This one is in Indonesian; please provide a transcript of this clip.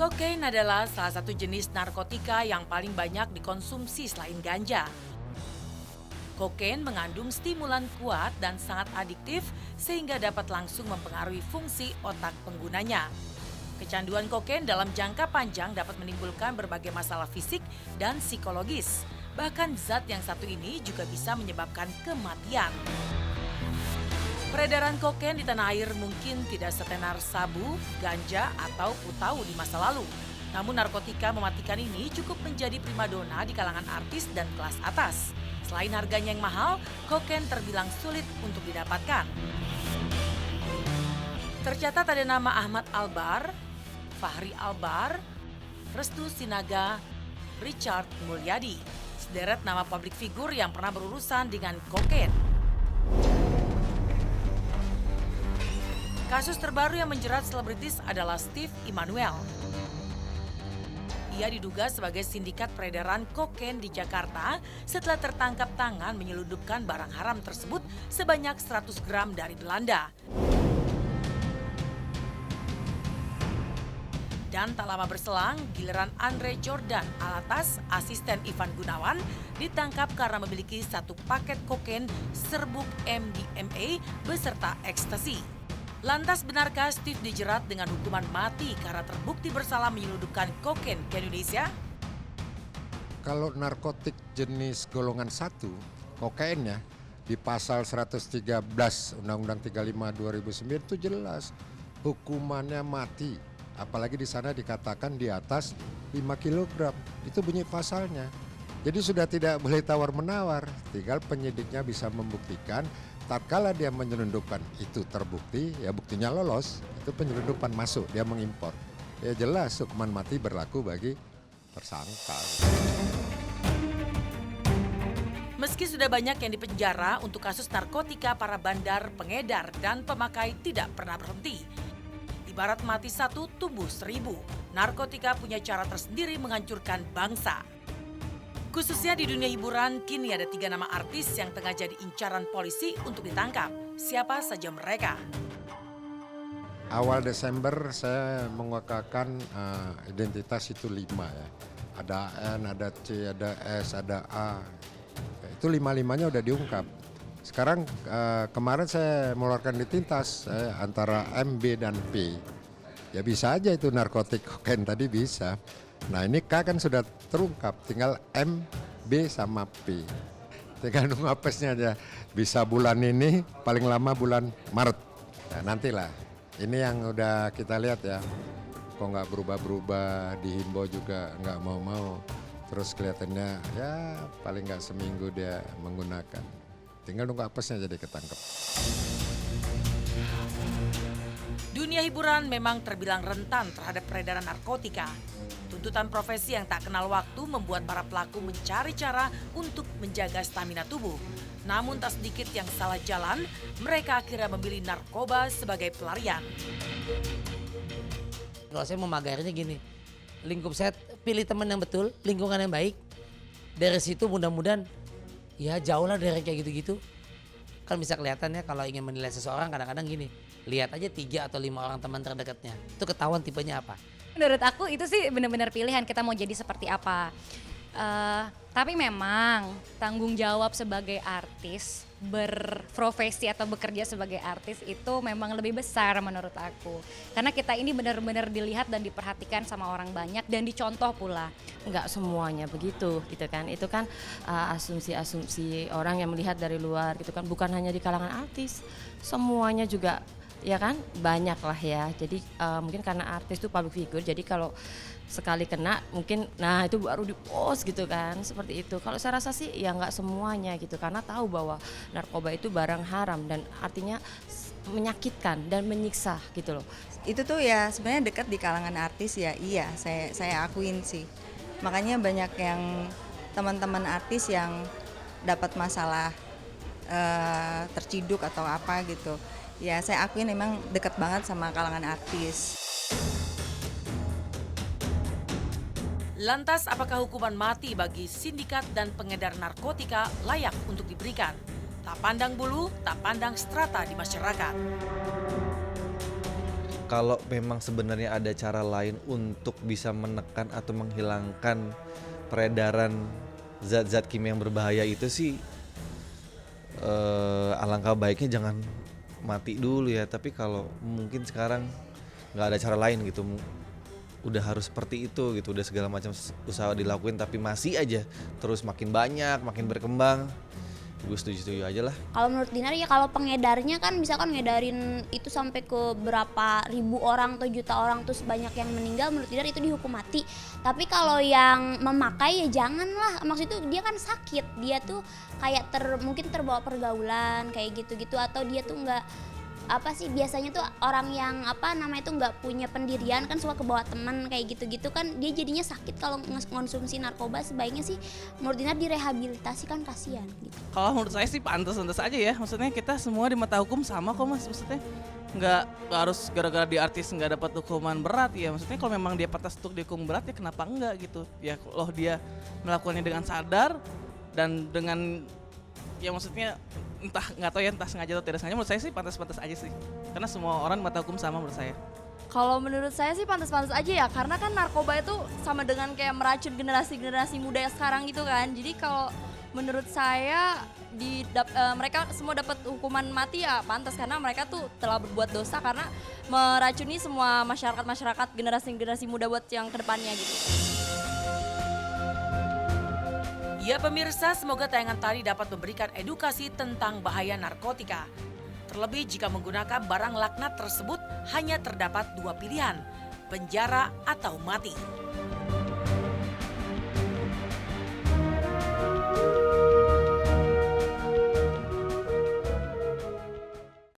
Kokain adalah salah satu jenis narkotika yang paling banyak dikonsumsi selain ganja. Kokain mengandung stimulan kuat dan sangat adiktif sehingga dapat langsung mempengaruhi fungsi otak penggunanya. Kecanduan kokain dalam jangka panjang dapat menimbulkan berbagai masalah fisik dan psikologis. Bahkan zat yang satu ini juga bisa menyebabkan kematian. Peredaran kokain di tanah air mungkin tidak setenar sabu, ganja, atau putau di masa lalu. Namun narkotika mematikan ini cukup menjadi primadona di kalangan artis dan kelas atas. Selain harganya yang mahal, kokain terbilang sulit untuk didapatkan. Tercatat ada nama Ahmad Albar, Fahri Albar, Restu Sinaga, Richard Mulyadi. Sederet nama publik figur yang pernah berurusan dengan kokain. Kasus terbaru yang menjerat selebritis adalah Steve Immanuel. Ia diduga sebagai sindikat peredaran kokain di Jakarta setelah tertangkap tangan menyelundupkan barang haram tersebut sebanyak 100 gram dari Belanda. Dan tak lama berselang, giliran Andre Jordan Alatas, asisten Ivan Gunawan, ditangkap karena memiliki satu paket kokain serbuk MDMA beserta ekstasi. Lantas benarkah Steve dijerat dengan hukuman mati karena terbukti bersalah menyelundupkan kokain ke Indonesia? Kalau narkotik jenis golongan 1, kokain ya, di pasal 113 Undang-Undang 35 2009 itu jelas hukumannya mati. Apalagi di sana dikatakan di atas 5 kg. Itu bunyi pasalnya. Jadi sudah tidak boleh tawar-menawar, tinggal penyidiknya bisa membuktikan. Tatkala dia menyelundupkan itu terbukti, ya buktinya lolos, itu penyelundupan masuk, dia mengimpor. Ya jelas hukuman mati berlaku bagi tersangka. Meski sudah banyak yang dipenjara untuk kasus narkotika, para bandar, pengedar, dan pemakai tidak pernah berhenti. Ibarat mati satu, tumbuh 1000. Narkotika punya cara tersendiri menghancurkan bangsa. Khususnya di dunia hiburan, kini ada 3 nama artis yang tengah jadi incaran polisi untuk ditangkap. Siapa saja mereka? Awal Desember saya menguakakan identitas itu 5 ya. Ada N, ada C, ada S, ada A. Itu 5-5-nya udah diungkap. Sekarang kemarin saya mengeluarkan identitas antara M, B, dan P. Ya bisa aja itu narkotik kokain tadi bisa. Nah ini K kan sudah terungkap, tinggal M, B, sama P. Tinggal nunggu apesnya aja. Bisa bulan ini, paling lama bulan Maret. Nah, nantilah. Ini yang udah kita lihat ya. Kok nggak berubah-berubah, dihimbau juga nggak mau-mau. Terus kelihatannya ya paling nggak seminggu dia menggunakan. Tinggal nunggu apesnya jadi ketangkep. Dunia hiburan memang terbilang rentan terhadap peredaran narkotika. Tuntutan profesi yang tak kenal waktu membuat para pelaku mencari cara untuk menjaga stamina tubuh. Namun tak sedikit yang salah jalan, mereka akhirnya memilih narkoba sebagai pelarian. Kalau saya memagarinya gini, lingkup saya pilih teman yang betul, lingkungan yang baik. Dari situ mudah-mudahan ya jauh lah dari kayak gitu-gitu. Kan bisa kelihatan ya kalau ingin menilai seseorang kadang-kadang gini, lihat aja 3 atau 5 orang teman terdekatnya. Itu ketahuan tipenya apa. Menurut aku itu sih benar-benar pilihan kita mau jadi seperti apa. Tapi memang tanggung jawab sebagai artis, berprofesi atau bekerja sebagai artis itu memang lebih besar menurut aku. Karena kita ini benar-benar dilihat dan diperhatikan sama orang banyak dan dicontoh pula. Nggak semuanya begitu gitu kan. Itu kan asumsi-asumsi orang yang melihat dari luar gitu kan. Bukan hanya di kalangan artis, semuanya juga ya kan banyak lah ya. Jadi mungkin karena artis itu public figure, jadi kalau sekali kena mungkin nah itu baru di-post gitu kan, seperti itu. Kalau saya rasa sih ya nggak semuanya gitu, karena tahu bahwa narkoba itu barang haram dan artinya menyakitkan dan menyiksa gitu loh. Itu tuh ya sebenarnya dekat di kalangan artis ya, iya saya akuin sih. Makanya banyak yang teman-teman artis yang dapat masalah terciduk atau apa gitu. Ya saya akuin memang dekat banget sama kalangan artis. Lantas apakah hukuman mati bagi sindikat dan pengedar narkotika layak untuk diberikan? Tak pandang bulu, tak pandang strata di masyarakat. kalau memang sebenarnya ada cara lain untuk bisa menekan atau menghilangkan peredaran zat-zat kimia yang berbahaya itu sih alangkah baiknya jangan mati dulu ya. Tapi kalau mungkin sekarang nggak ada cara lain gitu, udah harus seperti itu gitu, udah segala macam usaha dilakuin tapi masih aja terus makin banyak, makin berkembang. Gue setuju aja lah. Kalau menurut Dinar ya kalau pengedarnya kan misalkan ngedarin itu sampai ke berapa ribu orang atau juta orang terus banyak yang meninggal, menurut Dinar itu dihukum mati. Tapi kalau yang memakai ya janganlah, maksud itu dia kan sakit, dia tuh kayak mungkin terbawa pergaulan kayak gitu-gitu, atau dia tuh nggak apa sih biasanya tuh orang yang apa namanya itu nggak punya pendirian kan suka kebawa teman kayak gitu-gitu kan, dia jadinya sakit kalau ngonsumsi narkoba. Sebaiknya sih menurut Dinar direhabilitasi kan, kasihan gitu. Kalau menurut saya sih pantas-pantas aja ya, maksudnya kita semua di mata hukum sama kok Mas, maksudnya nggak harus gara-gara di artis nggak dapat hukuman berat ya, maksudnya kalau memang dia pantas untuk dihukum berat ya kenapa enggak gitu ya, kalau dia melakukannya dengan sadar dan dengan ya maksudnya entah nggak tahu ya, entah sengaja atau tidak sengaja, menurut saya sih pantas-pantas aja sih, karena semua orang mata hukum sama menurut saya. Kalau menurut saya sih pantas-pantas aja ya, karena kan narkoba itu sama dengan kayak meracun generasi muda yang sekarang gitu kan. Jadi kalau menurut saya mereka semua dapat hukuman mati ya pantas, karena mereka tuh telah berbuat dosa karena meracuni semua masyarakat generasi muda buat yang kedepannya gitu. Ya pemirsa, semoga tayangan tadi dapat memberikan edukasi tentang bahaya narkotika. Terlebih jika menggunakan barang laknat tersebut hanya terdapat dua pilihan, penjara atau mati.